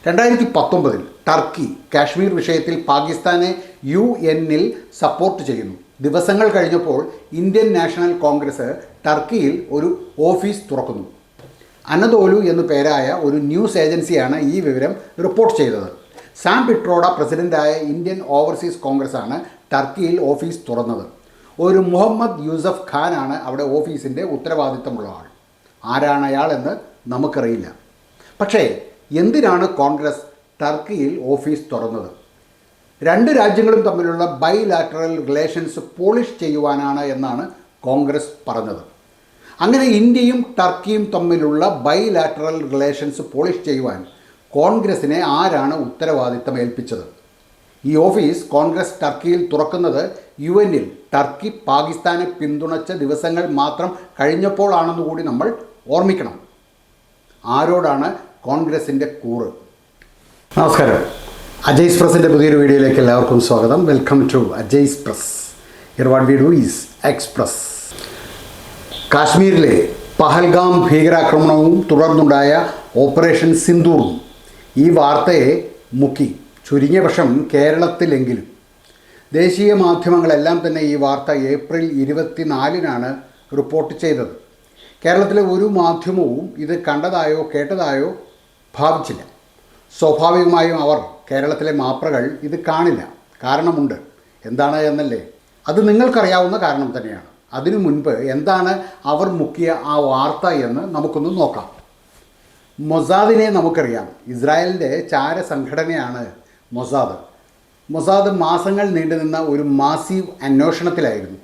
2019 Turkey Kashmir വിഷയത്തിൽ പാകിസ്ഥാനെ UN-ൽ support ചെയ്യുന്നു. ദിവസങ്ങൾ കഴിഞ്ഞപ്പോൾ ഇന്ത്യൻ നാഷണൽ കോൺഗ്രസ് ടർക്കിയിൽ ഒരു ഓഫീസ് തുറക്കുന്നു. അനദോലു എന്നു പേരായ ഒരു ന്യൂസ് ഏജൻസിയാണ് ഈ വിവരം റിപ്പോർട്ട് ചെയ്തത്. സാം പിട്രോഡ പ്രസിഡൻ്റായ ഇന്ത്യൻ ഓവർസീസ് കോൺഗ്രസ്സാണ് ടർക്കിയിൽ ഓഫീസ് തുറന്നത്. ഒരു മുഹമ്മദ് യൂസഫ് ഖാനാണ് അവിടെ ഓഫീസിൻ്റെ ഉത്തരവാദിത്തമുള്ള ആൾ. ആരാണ് അയാൾ എന്ന് നമുക്കറിയില്ല. പക്ഷേ എന്തിനാണ് കോൺഗ്രസ് ടർക്കിയിൽ ഓഫീസ് തുറന്നത്? രണ്ട് രാജ്യങ്ങളും തമ്മിലുള്ള ബൈലാറ്ററൽ റിലേഷൻസ് പോളിഷ് ചെയ്യുവാനാണ് എന്നാണ് കോൺഗ്രസ് പറഞ്ഞത്. അങ്ങനെ ഇന്ത്യയും ടർക്കിയും തമ്മിലുള്ള ബൈലാറ്ററൽ റിലേഷൻസ് പോളിഷ് ചെയ്യുവാൻ കോൺഗ്രസിനെ ആരാണ് ഉത്തരവാദിത്തം ഏൽപ്പിച്ചത്? ഈ ഓഫീസ് കോൺഗ്രസ് ടർക്കിയിൽ തുറക്കുന്നത് UN-ൽ ടർക്കി പാകിസ്ഥാനെ പിന്തുണച്ച ദിവസങ്ങൾ മാത്രം കഴിഞ്ഞപ്പോഴാണെന്ന് കൂടി നമ്മൾ ഓർമ്മിക്കണം. ആരോടാണ് കോൺഗ്രസിൻ്റെ കൂറ്? നമസ്കാരം, അജയ്സ് പ്രസിൻ്റെ പുതിയൊരു വീഡിയോയിലേക്ക് എല്ലാവർക്കും സ്വാഗതം. Welcome to Ajay's press. Here what we do is express. കാശ്മീരിലെ പഹൽഗാം ഭീകരാക്രമണവും തുടർന്നുണ്ടായ ഓപ്പറേഷൻ സിന്ദൂറും ഈ വാർത്തയെ മുക്കി. ചുരുങ്ങിയ പക്ഷം കേരളത്തിലെങ്കിലും ദേശീയ മാധ്യമങ്ങളെല്ലാം തന്നെ ഈ വാർത്ത ഏപ്രിൽ 24-നാണ് റിപ്പോർട്ട് ചെയ്തത്. കേരളത്തിലെ ഒരു മാധ്യമവും ഇത് കണ്ടതായോ കേട്ടതായോ ഭാവിച്ചില്ല. സ്വാഭാവികമായും അവർ കേരളത്തിലെ മാപ്രകൾ ഇത് കാണില്ല. കാരണമുണ്ട്. എന്താണ് എന്നല്ലേ? അത് നിങ്ങൾക്കറിയാവുന്ന കാരണം തന്നെയാണ്. അതിനു മുൻപ് എന്താണ് അവർ മുക്കിയ ആ വാർത്ത എന്ന് നമുക്കൊന്ന് നോക്കാം. മൊസാദിനെ നമുക്കറിയാം. ഇസ്രായേലിൻ്റെ ചാരസംഘടനയാണ് മൊസാദ് മാസങ്ങൾ നീണ്ടുനിന്ന ഒരു മാസീവ് അന്വേഷണത്തിലായിരുന്നു.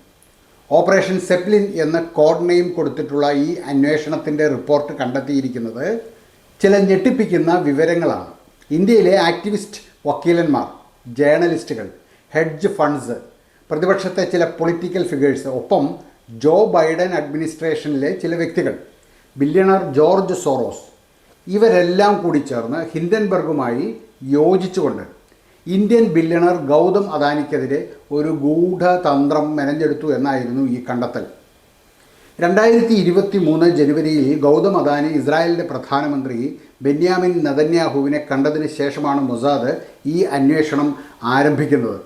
ഓപ്പറേഷൻ സെപ്ലിൻ എന്ന കോഡ് നെയിം കൊടുത്തിട്ടുള്ള ഈ അന്വേഷണത്തിൻ്റെ റിപ്പോർട്ട് കണ്ടെത്തിയിരിക്കുന്നത് ചില ഞെട്ടിപ്പിക്കുന്ന വിവരങ്ങളാണ്. ഇന്ത്യയിലെ ആക്ടിവിസ്റ്റ് വക്കീലന്മാർ, ജേർണലിസ്റ്റുകൾ, ഹെഡ്ജ് ഫണ്ട്സ്, പ്രതിപക്ഷത്തെ ചില പൊളിറ്റിക്കൽ ഫിഗേഴ്സ്, ഒപ്പം ജോ ബൈഡൻ അഡ്മിനിസ്ട്രേഷനിലെ ചില വ്യക്തികൾ, ബില്യണർ ജോർജ് സോറോസ്, ഇവരെല്ലാം കൂടി ചേർന്ന് ഹിൻഡൻബർഗുമായി യോജിച്ചുകൊണ്ട് ഇന്ത്യൻ ബില്യണർ ഗൗതം അദാനിക്കെതിരെ ഒരു ഗൂഢതന്ത്രം മെനഞ്ഞെടുത്തു എന്നായിരുന്നു ഈ കണ്ടെത്തൽ. 2023 ജനുവരിയിൽ ഗൗതം അദാനി ഇസ്രായേലിൻ്റെ പ്രധാനമന്ത്രി ബെന്യാമിൻ നെതന്യാഹുവിനെ കണ്ടതിന് ശേഷമാണ് മൊസാദ് ഈ അന്വേഷണം ആരംഭിക്കുന്നത്.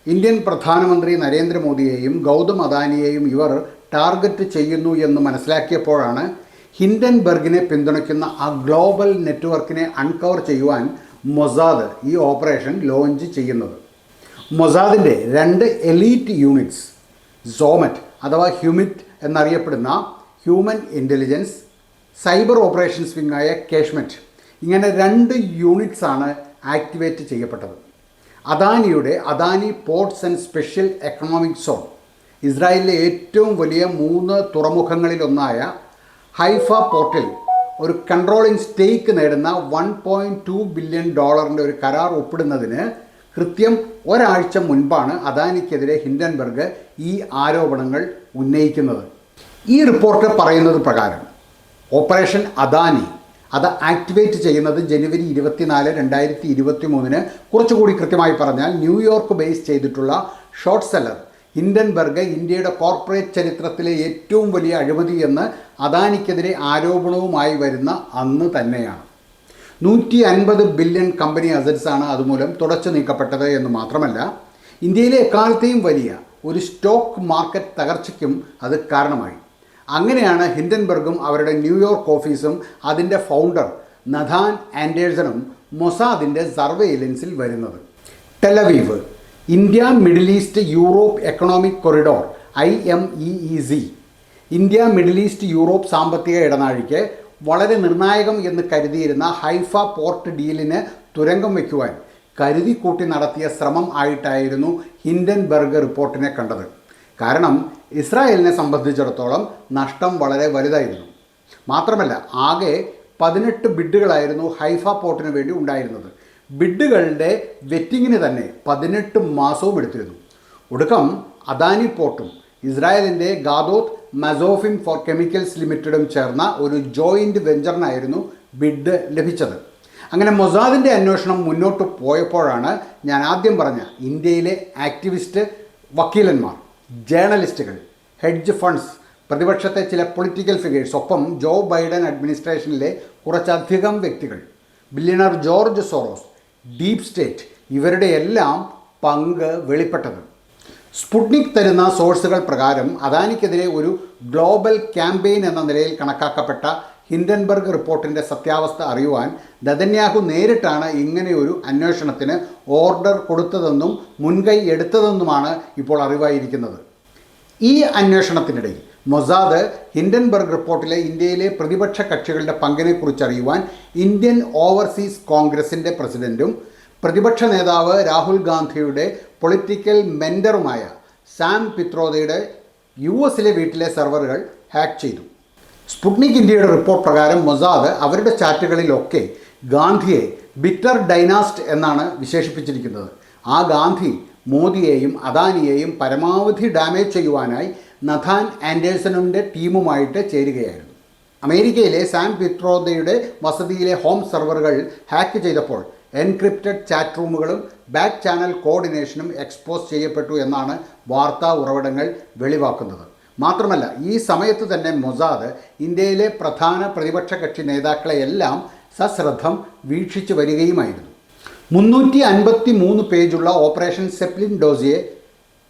ഇന്ത്യൻ പ്രധാനമന്ത്രി നരേന്ദ്രമോദിയെയും ഗൗതം അദാനിയെയും ഇവർ ടാർഗറ്റ് ചെയ്യുന്നു എന്ന് മനസ്സിലാക്കിയപ്പോഴാണ് ഹിൻഡൻബർഗിനെ പിന്തുണയ്ക്കുന്ന ആ ഗ്ലോബൽ നെറ്റ്വർക്കിനെ അൺകവർ ചെയ്യുവാൻ മൊസാദ് ഈ ഓപ്പറേഷൻ ലോഞ്ച് ചെയ്യുന്നത്. മൊസാദിൻ്റെ 2 എലീറ്റ് യൂണിറ്റ്സ്, സോമറ്റ് അഥവാ ഹ്യൂമിറ്റ് എന്നറിയപ്പെടുന്ന ഹ്യൂമൻ ഇൻ്റലിജൻസ്, സൈബർ ഓപ്പറേഷൻസ് വിങ്ങായ കേഷ്മെറ്റ്, ഇങ്ങനെ 2 യൂണിറ്റ്സാണ് ആക്ടിവേറ്റ് ചെയ്യപ്പെട്ടത്. അദാനിയുടെ Adani ports and special economic zone, ഇസ്രായേലിലെ ഏറ്റവും വലിയ 3 തുറമുഖങ്ങളിലൊന്നായ ഹൈഫ പോർട്ടിൽ ഒരു കൺട്രോളിംഗ് സ്റ്റേക്ക് നേടുന്ന $1.2 ബില്യൺ ഒരു കരാർ ഒപ്പിടുന്നതിന് കൃത്യം ഒരാഴ്ച മുൻപാണ് അദാനിക്കെതിരെ ഹിൻഡൻബർഗ് ഈ ആരോപണങ്ങൾ ഉന്നയിക്കുന്നത്. ഈ റിപ്പോർട്ട് പറയുന്നത് പ്രകാരം ഓപ്പറേഷൻ അദാനി അത് ആക്ടിവേറ്റ് ചെയ്യുന്നത് ജനുവരി 24, 2023 കുറച്ചുകൂടി കൃത്യമായി പറഞ്ഞാൽ ന്യൂയോർക്ക് ബേസ് ചെയ്തിട്ടുള്ള ഷോർട്ട് സെല്ലർ ഹിൻഡൻബർഗ് ഇന്ത്യയുടെ കോർപ്പറേറ്റ് ചരിത്രത്തിലെ ഏറ്റവും വലിയ അഴിമതി എന്ന് അദാനിക്കെതിരെ ആരോപണവുമായി വരുന്ന അന്ന് തന്നെയാണ്. 150 ബില്യൺ കമ്പനി അസറ്റ്സാണ് അതുമൂലം തുടച്ചു നീക്കപ്പെട്ടത് എന്ന് മാത്രമല്ല, ഇന്ത്യയിലെ എക്കാലത്തെയും വലിയ ഒരു സ്റ്റോക്ക് മാർക്കറ്റ് തകർച്ചയ്ക്കും അത് കാരണമായി. അങ്ങനെയാണ് ഹിൻഡൻബർഗും അവരുടെ ന്യൂയോർക്ക് ഓഫീസും അതിൻ്റെ ഫൗണ്ടർ നഥാൻ ആൻഡേഴ്സണും മൊസാദിൻ്റെ സർവെയിലൻസിൽ വരുന്നത്. Tel Aviv, India middle east Europe economic corridor IMEEZ, India middle east Europe സാമ്പത്തിക ഇടനാഴിക്ക് വളരെ നിർണായകം എന്ന് കരുതിയിരുന്ന ഹൈഫ പോർട്ട് ഡീലിന് തുരങ്കം വയ്ക്കുവാൻ കരുതിക്കൂട്ടി നടത്തിയ ശ്രമം ആയിട്ടായിരുന്നു ഹിൻഡൻബർഗ് റിപ്പോർട്ടിനെ കണ്ടത്. കാരണം ഇസ്രായേലിനെ സംബന്ധിച്ചിടത്തോളം നഷ്ടം വളരെ വലുതായിരുന്നു. മാത്രമല്ല, ആകെ 18 ബിഡുകളായിരുന്നു ഹൈഫ പോർട്ടിന് വേണ്ടി ഉണ്ടായിരുന്നത്. ബിഡുകളുടെ വെറ്റിങ്ങിന് തന്നെ 18 മാസവും എടുത്തിരുന്നു. ഒടുക്കം അദാനി പോർട്ടും ഇസ്രായേലിൻ്റെ ഗാദോത്ത് മസോഫിം ഫോർ കെമിക്കൽസ് ലിമിറ്റഡും ചേർന്ന ഒരു ജോയിൻറ്റ് വെഞ്ചറിനായിരുന്നു ബിഡ് ലഭിച്ചത്. അങ്ങനെ മൊസാദിൻ്റെ അന്വേഷണം മുന്നോട്ട് പോയപ്പോഴാണ് ഞാൻ ആദ്യം പറഞ്ഞ ഇന്ത്യയിലെ ആക്ടിവിസ്റ്റ് വക്കീലന്മാർ, ജേർണലിസ്റ്റുകൾ, ഹെഡ്ജ് ഫണ്ട്സ്, പ്രതിപക്ഷത്തെ ചില പൊളിറ്റിക്കൽ ഫിഗേഴ്സ്, ഒപ്പം ജോ ബൈഡൻ അഡ്മിനിസ്ട്രേഷനിലെ കുറച്ചധികം വ്യക്തികൾ, billionaire George Soros, deep state ഇവരുടെ എല്ലാം പങ്ക് വെളിപ്പെട്ടത്. സ്പുട്നിക് തരുന്ന സോഴ്സുകൾ പ്രകാരം അദാനിക്കെതിരെ ഒരു ഗ്ലോബൽ ക്യാമ്പയിൻ എന്ന നിലയിൽ കണക്കാക്കപ്പെട്ട ഹിൻഡൻബർഗ് റിപ്പോർട്ടിൻ്റെ സത്യാവസ്ഥ അറിയുവാൻ നെതന്യാഹു നേരിട്ടാണ് ഇങ്ങനെയൊരു അന്വേഷണത്തിന് ഓർഡർ കൊടുത്തതെന്നും മുൻകൈ എടുത്തതെന്നുമാണ് ഇപ്പോൾ അറിവായിരിക്കുന്നത്. ഈ അന്വേഷണത്തിനിടയിൽ മൊസാദ് ഹിൻഡൻബർഗ് റിപ്പോർട്ടിലെ ഇന്ത്യയിലെ പ്രതിപക്ഷ കക്ഷികളുടെ പങ്കിനെക്കുറിച്ച് അറിയുവാൻ ഇന്ത്യൻ ഓവർസീസ് കോൺഗ്രസിൻ്റെ പ്രസിഡൻറ്റും പ്രതിപക്ഷ നേതാവ് രാഹുൽ ഗാന്ധിയുടെ പൊളിറ്റിക്കൽ മെൻറ്ററുമായ സാം പിത്രോദയുടെ US വീട്ടിലെ സെർവറുകൾ ഹാക്ക് ചെയ്തു. സ്പുട്നിക് ഇന്ത്യയുടെ റിപ്പോർട്ട് പ്രകാരം മൊസാദ് അവരുടെ ചാറ്റുകളിലൊക്കെ ഗാന്ധിയെ ബിറ്റർ ഡൈനാസ്റ്റ് എന്നാണ് വിശേഷിപ്പിച്ചിരിക്കുന്നത്. ആ ഗാന്ധി മോദിയെയും അദാനിയെയും പരമാവധി ഡാമേജ് ചെയ്യുവാനായി നഥാൻ ആൻഡേഴ്സണിൻ്റെ ടീമുമായിട്ട് ചേരുകയായിരുന്നു. അമേരിക്കയിലെ സാം പിത്രോദയുടെ വസതിയിലെ ഹോം സെർവറുകൾ ഹാക്ക് ചെയ്തപ്പോൾ എൻക്രിപ്റ്റഡ് ചാറ്റ് റൂമുകളും ബാക്ക് ചാനൽ കോർഡിനേഷനും എക്സ്പോസ് ചെയ്യപ്പെട്ടു എന്നാണ് വാർത്താ ഉറവിടങ്ങൾ വെളിവാക്കുന്നത്. മാത്രമല്ല, ഈ സമയത്ത് തന്നെ മൊസാദ് ഇന്ത്യയിലെ പ്രധാന പ്രതിപക്ഷ കക്ഷി നേതാക്കളെയെല്ലാം സശ്രദ്ധം വീക്ഷിച്ചു വരികയുമായിരുന്നു. 353 പേജുള്ള ഓപ്പറേഷൻ സെപ്ലിൻ ഡോസിയെ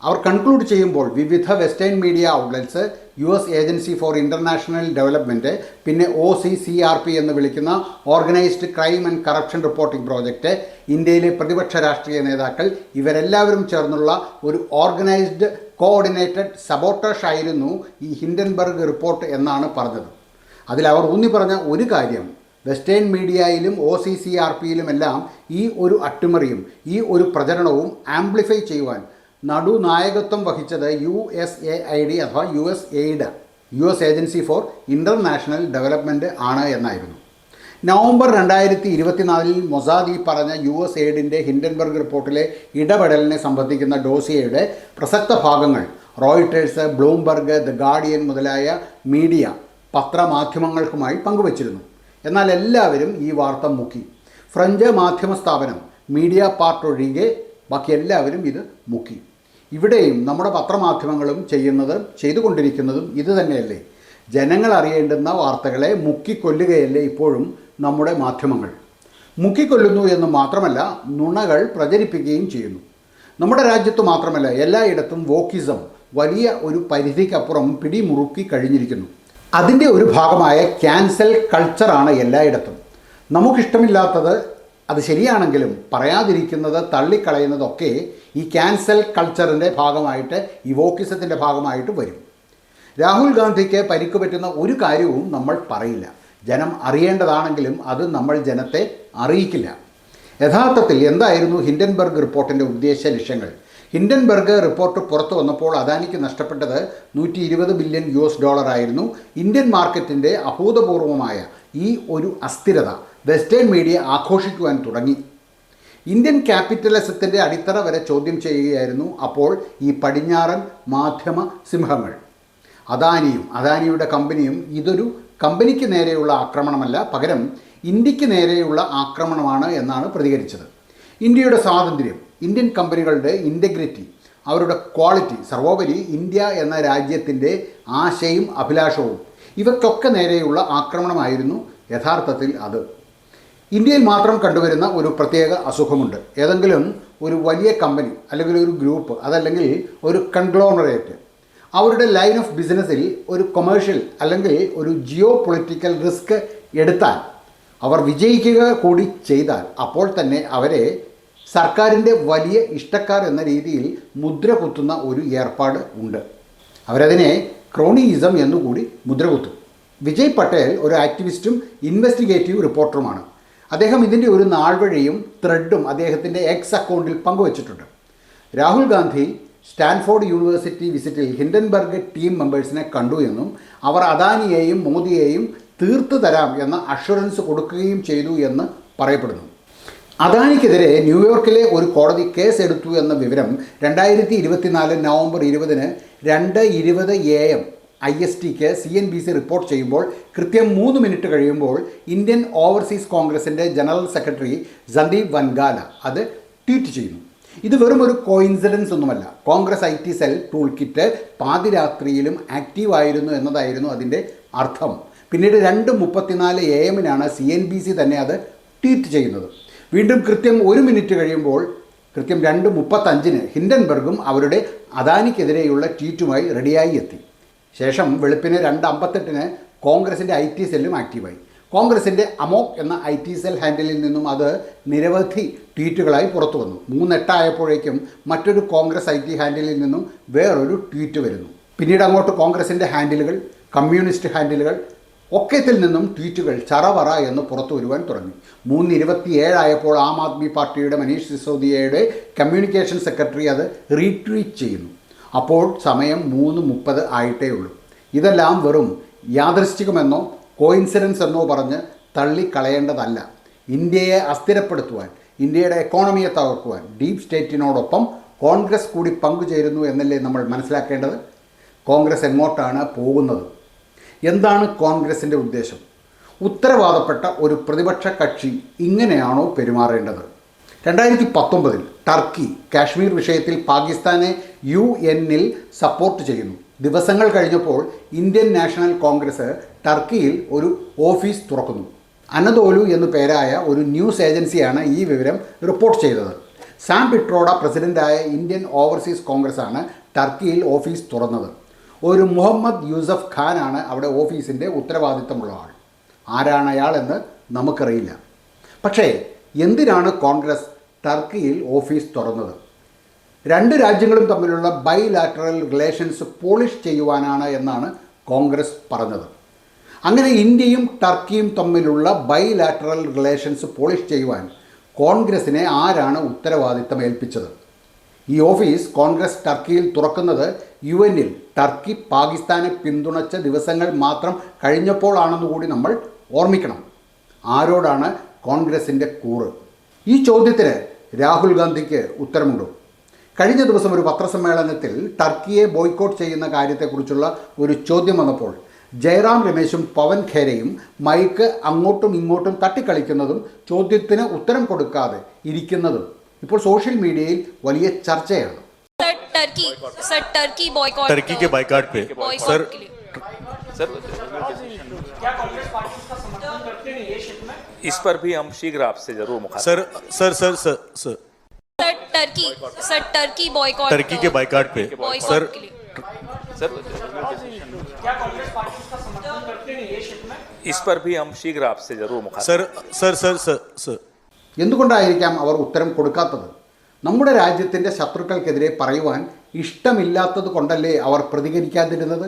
അവർ കൺക്ലൂഡ് ചെയ്യുമ്പോൾ വിവിധ western media outlets, US agency four international development, പിന്നെ OCCRP എന്ന് വിളിക്കുന്ന organised crime and corruption reporting project, ഇന്ത്യയിലെ പ്രതിപക്ഷ രാഷ്ട്രീയ നേതാക്കൾ ഇവരെല്ലാവരും ചേർന്നുള്ള ഒരു ഓർഗനൈസ്ഡ് കോർഡിനേറ്റഡ് സബോട്ടേഷ് ആയിരുന്നു ഈ ഹിൻഡൻബർഗ് റിപ്പോർട്ട് എന്നാണ് പറഞ്ഞത്. അതിലവർ ഊന്നി പറഞ്ഞ ഒരു കാര്യം, വെസ്റ്റേൺ മീഡിയയിലും OCCRPയിലുമെല്ലാം ഈ ഒരു അട്ടിമറിയും ഈ ഒരു പ്രചരണവും ആംപ്ലിഫൈ ചെയ്യുവാൻ നടുനായകത്വം വഹിച്ചത് USAID അഥവാ US agency four international development ആണ് എന്നായിരുന്നു. നവംബർ 2024 മൊസാദ് പറഞ്ഞ USAIDൻ്റെ ഹിൻഡൻബർഗ് റിപ്പോർട്ടിലെ ഇടപെടലിനെ സംബന്ധിക്കുന്ന ഡോസിയയുടെ പ്രസക്ത ഭാഗങ്ങൾ റോയിട്ടേഴ്സ്, ബ്ലൂംബർഗ്, ദ ഗാർഡിയൻ മുതലായ മീഡിയ പത്രമാധ്യമങ്ങൾക്കുമായി പങ്കുവച്ചിരുന്നു. എന്നാൽ എല്ലാവരും ഈ വാർത്ത മുക്കി. ഫ്രഞ്ച് മാധ്യമ സ്ഥാപനം മീഡിയ പാർട്ട് ഒഴികെ ബാക്കി എല്ലാവരും ഇത് മുക്കി. ഇവിടെയും നമ്മുടെ പത്രമാധ്യമങ്ങളും ചെയ്തുകൊണ്ടിരിക്കുന്നതും ഇത് തന്നെയല്ലേ? ജനങ്ങൾ അറിയേണ്ടുന്ന വാർത്തകളെ മുക്കിക്കൊല്ലുകയല്ലേ ഇപ്പോഴും നമ്മുടെ മാധ്യമങ്ങൾ? മുക്കിക്കൊല്ലുന്നു എന്ന് മാത്രമല്ല, നുണകൾ പ്രചരിപ്പിക്കുകയും ചെയ്യുന്നു. നമ്മുടെ രാജ്യത്ത് മാത്രമല്ല, എല്ലായിടത്തും വോക്കിസം വലിയ ഒരു പരിധിക്കപ്പുറം പിടിമുറുക്കി കഴിഞ്ഞിരിക്കുന്നു. അതിൻ്റെ ഒരു ഭാഗമായ ക്യാൻസൽ കൾച്ചറാണ് എല്ലായിടത്തും. നമുക്കിഷ്ടമില്ലാത്തത് അത് ശരിയാണെങ്കിലും പറയാതിരിക്കുന്നത്, തള്ളിക്കളയുന്നതൊക്കെ ഈ ക്യാൻസൽ കൾച്ചറിൻ്റെ ഭാഗമായിട്ട്, ഈ വോക്കിസത്തിൻ്റെ ഭാഗമായിട്ട് വരും. രാഹുൽ ഗാന്ധിക്ക് പരിക്ക് പറ്റുന്ന ഒരു കാര്യവും നമ്മൾ പറയില്ല. ജനം അറിയേണ്ടതാണെങ്കിലും അത് നമ്മൾ ജനത്തെ അറിയിക്കില്ല. യഥാർത്ഥത്തിൽ എന്തായിരുന്നു ഹിൻഡൻബർഗ് റിപ്പോർട്ടിൻ്റെ ഉദ്ദേശ ലക്ഷ്യങ്ങൾ? ഹിൻഡൻബർഗ് റിപ്പോർട്ട് പുറത്തു വന്നപ്പോൾ അദാനിക്ക് നഷ്ടപ്പെട്ടത് $120 ബില്യൺ ആയിരുന്നു. ഇന്ത്യൻ മാർക്കറ്റിൻ്റെ അഭൂതപൂർവമായ ഈ ഒരു അസ്ഥിരത വെസ്റ്റേൺ മീഡിയ ആഘോഷിക്കുവാൻ തുടങ്ങി. ഇന്ത്യൻ ക്യാപിറ്റലിസത്തിൻ്റെ അടിത്തറ വരെ ചോദ്യം ചെയ്യുകയായിരുന്നു അപ്പോൾ ഈ പടിഞ്ഞാറൻ മാധ്യമ സിംഹങ്ങൾ. അദാനിയും അദാനിയുടെ കമ്പനിയും ഇതൊരു കമ്പനിക്ക് നേരെയുള്ള ആക്രമണമല്ല, പകരം ഇന്ത്യക്ക് നേരെയുള്ള ആക്രമണമാണ് എന്നാണ് പ്രതികരിച്ചത്. ഇന്ത്യയുടെ സ്വാതന്ത്ര്യം, ഇന്ത്യൻ കമ്പനികളുടെ ഇൻറ്റഗ്രിറ്റി, അവരുടെ ക്വാളിറ്റി, സർവോപരി ഇന്ത്യ എന്ന രാജ്യത്തിൻ്റെ ആശയും അഭിലാഷവും, ഇവയ്ക്കൊക്കെ നേരെയുള്ള ആക്രമണമായിരുന്നു യഥാർത്ഥത്തിൽ അത്. ഇന്ത്യയിൽ മാത്രം കണ്ടുവരുന്ന ഒരു പ്രത്യേക അസുഖമുണ്ട്. ഏതെങ്കിലും ഒരു വലിയ കമ്പനി അല്ലെങ്കിൽ ഒരു ഗ്രൂപ്പ്, അതല്ലെങ്കിൽ ഒരു കൺഗ്ലോമറേറ്റ് അവരുടെ ലൈൻ ഓഫ് ബിസിനസ്സിൽ ഒരു കൊമേഴ്ഷ്യൽ അല്ലെങ്കിൽ ഒരു ജിയോ പൊളിറ്റിക്കൽ റിസ്ക് എടുത്താൽ, അവർ വിജയിക്കുക കൂടി ചെയ്താൽ, അപ്പോൾ തന്നെ അവരെ സർക്കാരിൻ്റെ വലിയ ഇഷ്ടക്കാർ എന്ന രീതിയിൽ മുദ്ര കുത്തുന്ന ഒരു ഏർപ്പാട് ഉണ്ട്. അവരതിനെ ക്രോണിയിസം എന്നുകൂടി മുദ്ര കുത്തും. വിജയ് പട്ടേൽ ഒരു ആക്ടിവിസ്റ്റും ഇൻവെസ്റ്റിഗേറ്റീവ് റിപ്പോർട്ടറുമാണ്. അദ്ദേഹം ഇതിൻ്റെ ഒരു നാൾവഴിയും ത്രെഡും അദ്ദേഹത്തിൻ്റെ എക്സ് അക്കൗണ്ടിൽ പങ്കുവച്ചിട്ടുണ്ട്. രാഹുൽ ഗാന്ധി സ്റ്റാൻഫോർഡ് യൂണിവേഴ്സിറ്റി വിസിറ്റിൽ ഹിൻഡൻബർഗ് ടീം മെമ്പേഴ്സിനെ കണ്ടു എന്നും അവർ അദാനിയെയും മോദിയെയും തീർത്തു തരാം എന്ന അഷുറൻസ് കൊടുക്കുകയും ചെയ്തു എന്ന് പറയപ്പെടുന്നു. അദാനിക്കെതിരെ ന്യൂയോർക്കിലെ ഒരു കോടതി കേസ് എടുത്തു എന്ന വിവരം 2024 നവംബർ 20 2:20 AM ISTക്ക് CNBC റിപ്പോർട്ട് ചെയ്യുമ്പോൾ കൃത്യം 3 മിനിറ്റ് കഴിയുമ്പോൾ ഇന്ത്യൻ ഓവർസീസ് കോൺഗ്രസിൻ്റെ ജനറൽ സെക്രട്ടറി സന്ദീപ് വൻഗാല അത് ട്വീറ്റ് ചെയ്യുന്നു. ഇത് വെറും ഒരു കോയിൻസിഡൻസ് ഒന്നുമല്ല. Congress IT cell tool kit പാതിരാത്രിയിലും ആക്റ്റീവായിരുന്നു എന്നതായിരുന്നു അതിൻ്റെ അർത്ഥം. പിന്നീട് 2:34 AM CNBC തന്നെ അത് ട്വീറ്റ് ചെയ്യുന്നത്. വീണ്ടും കൃത്യം 1 മിനിറ്റ് കഴിയുമ്പോൾ കൃത്യം 2:35 ഹിൻഡൻബർഗും അവരുടെ അദാനിക്കെതിരെയുള്ള ട്വീറ്റുമായി റെഡിയായി എത്തി. ശേഷം വെളുപ്പിന് 2:58 കോൺഗ്രസിൻ്റെ IT സെല്ലും ആക്റ്റീവായി. കോൺഗ്രസിൻ്റെ അമോക് എന്ന IT സെൽ ഹാൻഡിലിൽ നിന്നും അത് നിരവധി ട്വീറ്റുകളായി പുറത്തു വന്നു. 3:08 ആയപ്പോഴേക്കും മറ്റൊരു കോൺഗ്രസ് IT ഹാൻഡിലിൽ നിന്നും വേറൊരു ട്വീറ്റ് വരുന്നു. പിന്നീട് അങ്ങോട്ട് കോൺഗ്രസിൻ്റെ ഹാൻഡിലുകൾ, കമ്മ്യൂണിസ്റ്റ് ഹാൻഡിലുകൾ ഒക്കത്തിൽ നിന്നും ട്വീറ്റുകൾ ചറവറ എന്ന് പുറത്തു വരുവാൻ തുടങ്ങി. 3:27 ആയപ്പോൾ ആം ആദ്മി പാർട്ടിയുടെ മനീഷ് സിസോദിയയുടെ കമ്മ്യൂണിക്കേഷൻ സെക്രട്ടറി അത് റീട്വീറ്റ് ചെയ്യുന്നു. അപ്പോൾ സമയം 3:30 ആയിട്ടേ ഉള്ളൂ. ഇതെല്ലാം വെറും യാദൃശ്ചികമെന്നോ കോയിൻസിഡൻസ് എന്നോ പറഞ്ഞ് തള്ളിക്കളയേണ്ടതല്ല. ഇന്ത്യയെ അസ്ഥിരപ്പെടുത്തുവാൻ, ഇന്ത്യയുടെ എക്കോണമിയെ തകർക്കുവാൻ ഡീപ് സ്റ്റേറ്റിനോടൊപ്പം കോൺഗ്രസ് കൂടി പങ്കുചേരുന്നു എന്നല്ലേ നമ്മൾ മനസ്സിലാക്കേണ്ടത്. കോൺഗ്രസ് എങ്ങോട്ടാണ് പോകുന്നത്? എന്താണ് കോൺഗ്രസിൻ്റെ ഉദ്ദേശം? ഉത്തരവാദപ്പെട്ട ഒരു പ്രതിപക്ഷ കക്ഷി ഇങ്ങനെയാണോ പെരുമാറേണ്ടത്? 2019 ടർക്കി കാശ്മീർ വിഷയത്തിൽ പാകിസ്ഥാനെ UN-ൽ സപ്പോർട്ട് ചെയ്യുന്നു. ദിവസങ്ങൾ കഴിഞ്ഞപ്പോൾ ഇന്ത്യൻ നാഷണൽ കോൺഗ്രസ് ടർക്കിയിൽ ഒരു ഓഫീസ് തുറക്കുന്നു. അനദോലു എന്നു പേരായ ഒരു ന്യൂസ് ഏജൻസിയാണ് ഈ വിവരം റിപ്പോർട്ട് ചെയ്തത്. സാം പിട്രോഡ പ്രസിഡൻ്റായ ഇന്ത്യൻ ഓവർസീസ് കോൺഗ്രസ്സാണ് ടർക്കിയിൽ ഓഫീസ് തുറന്നത്. ഒരു മുഹമ്മദ് യൂസഫ് ഖാനാണ് അവിടെ ഓഫീസിൻ്റെ ഉത്തരവാദിത്തമുള്ള ആൾ. ആരാണ് അയാളെന്ന് നമുക്കറിയില്ല. പക്ഷേ എന്തിനാണ് കോൺഗ്രസ് ടർക്കിയിൽ ഓഫീസ് തുറന്നത്? 2 രാജ്യങ്ങളും തമ്മിലുള്ള ബൈലാറ്ററൽ റിലേഷൻസ് പോളിഷ് ചെയ്യുവാനാണ് എന്നാണ് കോൺഗ്രസ് പറഞ്ഞത്. അങ്ങനെ ഇന്ത്യയും ടർക്കിയും തമ്മിലുള്ള ബൈലാറ്ററൽ റിലേഷൻസ് പോളിഷ് ചെയ്യുവാൻ കോൺഗ്രസിനെ ആരാണ് ഉത്തരവാദിത്തം ഏൽപ്പിച്ചത്? ഈ ഓഫീസ് കോൺഗ്രസ് ടർക്കിയിൽ തുറക്കുന്നത് UN-ൽ ടർക്കി പാകിസ്ഥാനെ പിന്തുണച്ച ദിവസങ്ങൾ മാത്രം കഴിഞ്ഞപ്പോഴാണെന്നുകൂടി നമ്മൾ ഓർമ്മിക്കണം. ആരോടാണ് കോൺഗ്രസിൻ്റെ കൂറ്? ഈ ചോദ്യത്തിന് രാഹുൽ ഗാന്ധിക്ക് ഉത്തരമുണ്ടോ? കഴിഞ്ഞ ദിവസം ഒരു പത്രസമ്മേളനത്തിൽ ടർക്കിയെ ബോയ്ക്കോട്ട് ചെയ്യുന്ന കാര്യത്തെക്കുറിച്ചുള്ള ഒരു ചോദ്യം വന്നപ്പോൾ ജയറാം രമേശും പവൻ ഖേരയും മൈക്ക് അങ്ങോട്ടും ഇങ്ങോട്ടും തട്ടിക്കളിക്കുന്നതും ചോദ്യത്തിന് ഉത്തരം കൊടുക്കാതെ ഇരിക്കുന്നതും ഇപ്പോൾ സോഷ്യൽ മീഡിയയിൽ വലിയ ചർച്ചയാണ്. टर्की बॉयकॉट, टर्की के बाइकाट पे सर क्या कांग्रेस पार्टी इसका समर्थन करते हैं ये क्षेत्र में? इस पर भी हम शीघ्र आपसे जरूर मुखातिब। Sir sir sir sir sir Turkey boycott, Turkey के बाइकाट पे सर क्या कांग्रेस पार्टी इसका समर्थन करते हैं ये क्षेत्र में? इस पर भी हम शीघ्र आपसे जरूर मुखातिब। Sir sir sir sir sir എന്തുകൊണ്ടായിരിക്കാം അവർ ഉത്തരം കൊടുക്കാത്തത്? നമ്മുടെ രാജ്യത്തിൻ്റെ ശത്രുക്കൾക്കെതിരെ പറയുവാൻ ഇഷ്ടമില്ലാത്തത് കൊണ്ടല്ലേ അവർ പ്രതികരിക്കാതിരുന്നത്?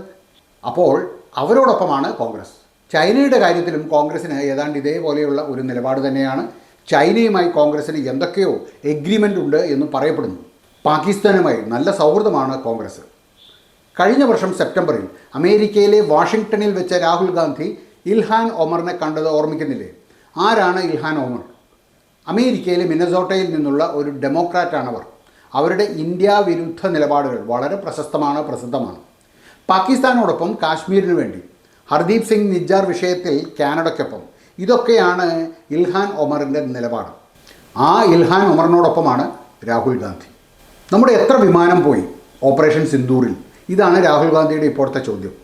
അപ്പോൾ അവരോടൊപ്പമാണ് കോൺഗ്രസ്. ചൈനയുടെ കാര്യത്തിലും കോൺഗ്രസിന് ഏതാണ്ട് ഇതേപോലെയുള്ള ഒരു നിലപാട് തന്നെയാണ്. ചൈനയുമായി കോൺഗ്രസിന് എന്തൊക്കെയോ എഗ്രിമെൻ്റ് ഉണ്ട് എന്ന് പറയപ്പെടുന്നു. പാകിസ്ഥാനുമായി നല്ല സൗഹൃദമാണ് കോൺഗ്രസ്. കഴിഞ്ഞ വർഷം സെപ്റ്റംബറിൽ അമേരിക്കയിലെ വാഷിങ്ടണിൽ വെച്ച രാഹുൽ ഗാന്ധി ഇൽഹാൻ ഒമറിനെ കണ്ടത് ഓർമ്മിക്കുന്നില്ലേ? ആരാണ് ഇൽഹാൻ ഒമർ? അമേരിക്കയിലെ മിനസോട്ടയിൽ നിന്നുള്ള ഒരു ഡെമോക്രാറ്റാണവർ. അവരുടെ ഇന്ത്യ വിരുദ്ധ നിലപാടുകൾ വളരെ പ്രസിദ്ധമാണ്. പാകിസ്ഥാനോടൊപ്പം കാശ്മീരിനു വേണ്ടി, ഹർദീപ് സിംഗ് നിജ്ജാർ വിഷയത്തിൽ കാനഡയ്ക്കൊപ്പം, ഇതൊക്കെയാണ് ഇൽഹാൻ ഒമറിൻ്റെ നിലപാട്. ആ ഇൽഹാൻ ഒമറിനോടൊപ്പമാണ് രാഹുൽ ഗാന്ധി. നമ്മുടെ എത്ര വിമാനം പോയി ഓപ്പറേഷൻ സിന്ദൂറിൽ? ഇതാണ് രാഹുൽ ഗാന്ധിയുടെ ഇപ്പോഴത്തെ ചോദ്യം.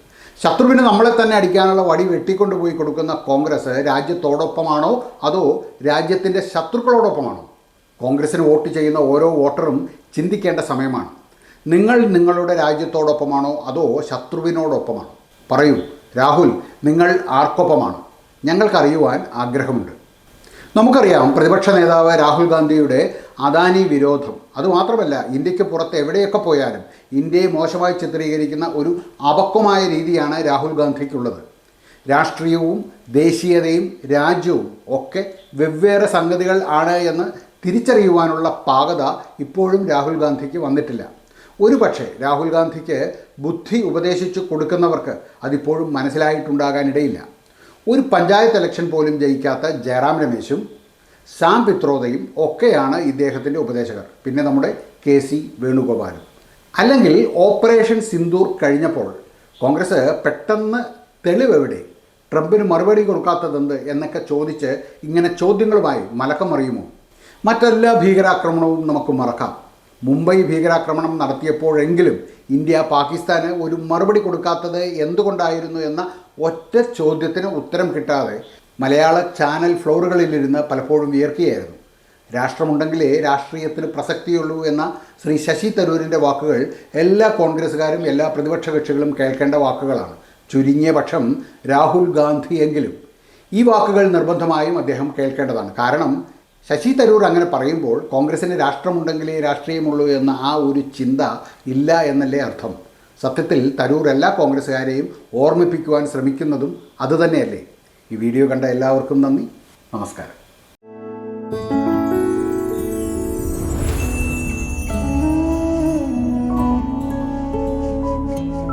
ശത്രുവിന് നമ്മളെ തന്നെ അടിക്കാനുള്ള വടി വെട്ടിക്കൊണ്ടുപോയി കൊടുക്കുന്ന കോൺഗ്രസ് രാജ്യത്തോടൊപ്പമാണോ അതോ രാജ്യത്തിൻ്റെ ശത്രുക്കളോടൊപ്പമാണോ? കോൺഗ്രസിന് വോട്ട് ചെയ്യുന്ന ഓരോ വോട്ടറും ചിന്തിക്കേണ്ട സമയമാണ്. നിങ്ങൾ നിങ്ങളുടെ രാജ്യത്തോടൊപ്പമാണോ അതോ ശത്രുവിനോടൊപ്പമാണോ? പറയൂ രാഹുൽ, നിങ്ങൾ ആർക്കൊപ്പമാണ്? ഞങ്ങൾക്കറിയുവാൻ ആഗ്രഹമുണ്ട്. നമുക്കറിയാം പ്രതിപക്ഷ നേതാവ് രാഹുൽ ഗാന്ധിയുടെ അദാനി വിരോധം. അതുമാത്രമല്ല, ഇന്ത്യക്ക് പുറത്ത് എവിടെയൊക്കെ പോയാലും ഇന്ത്യയെ മോശമായി ചിത്രീകരിക്കുന്ന ഒരു അപക്വമായ രീതിയാണ് രാഹുൽ ഗാന്ധിക്കുള്ളത്. രാഷ്ട്രീയവും ദേശീയതയും രാജ്യവും ഒക്കെ വെവ്വേറെ സംഗതികൾ ആണ് എന്ന് തിരിച്ചറിയുവാനുള്ള പാകത ഇപ്പോഴും രാഹുൽ ഗാന്ധിക്ക് വന്നിട്ടില്ല. ഒരു പക്ഷേ രാഹുൽ ഗാന്ധിക്ക് ബുദ്ധി ഉപദേശിച്ചു കൊടുക്കുന്നവർക്ക് അതിപ്പോഴും മനസ്സിലായിട്ടുണ്ടാകാനിടയില്ല. ഒരു പഞ്ചായത്ത് ഇലക്ഷൻ പോലും ജയിക്കാത്ത ജയറാം രമേശും സാം പിത്രോദയും ഒക്കെയാണ് ഇദ്ദേഹത്തിൻ്റെ ഉപദേശകർ. പിന്നെ നമ്മുടെ KC വേണുഗോപാലും. അല്ലെങ്കിൽ ഓപ്പറേഷൻ സിന്ദൂർ കഴിഞ്ഞപ്പോൾ കോൺഗ്രസ് പെട്ടെന്ന് തെളിവെവിടെ, ട്രംപിന് മറുപടി കൊടുക്കാത്തതെന്ത് എന്നൊക്കെ ചോദിച്ച് ഇങ്ങനെ ചോദ്യങ്ങളുമായി മലക്കം മറിയുമോ? മറ്റെല്ലാ ഭീകരാക്രമണവും നമുക്ക് മറക്കാം. മുംബൈ ഭീകരാക്രമണം നടത്തിയപ്പോഴെങ്കിലും ഇന്ത്യ പാകിസ്ഥാന് ഒരു മറുപടി കൊടുക്കാത്തത് എന്തുകൊണ്ടായിരുന്നു എന്ന ഒറ്റ ചോദ്യത്തിന് ഉത്തരം കിട്ടാതെ മലയാള ചാനൽ ഫ്ലോറുകളിലിരുന്ന് പലപ്പോഴും വിയർക്കുകയായിരുന്നു. രാഷ്ട്രമുണ്ടെങ്കിലേ രാഷ്ട്രീയത്തിന് പ്രസക്തിയുള്ളൂ എന്ന ശ്രീ ശശി തരൂരിൻ്റെ വാക്കുകൾ എല്ലാ കോൺഗ്രസ്സുകാരും എല്ലാ പ്രതിപക്ഷ കക്ഷികളും കേൾക്കേണ്ട വാക്കുകളാണ്. ചുരുങ്ങിയ പക്ഷം രാഹുൽ ഗാന്ധിയെങ്കിലും ഈ വാക്കുകൾ നിർബന്ധമായും അദ്ദേഹം കേൾക്കേണ്ടതാണ്. കാരണം ശശി തരൂർ അങ്ങനെ പറയുമ്പോൾ കോൺഗ്രസ്സിന് രാഷ്ട്രമുണ്ടെങ്കിലേ രാഷ്ട്രീയമുള്ളൂ എന്ന ആ ഒരു ചിന്ത ഇല്ല എന്നല്ലേ അർത്ഥം. സത്യത്തിൽ തരൂർ എല്ലാ കോൺഗ്രസ്സുകാരെയും ഓർമ്മിപ്പിക്കുവാൻ ശ്രമിക്കുന്നതും അതുതന്നെയല്ലേ. ഈ വീഡിയോ കണ്ട എല്ലാവർക്കും നന്ദി. നമസ്കാരം.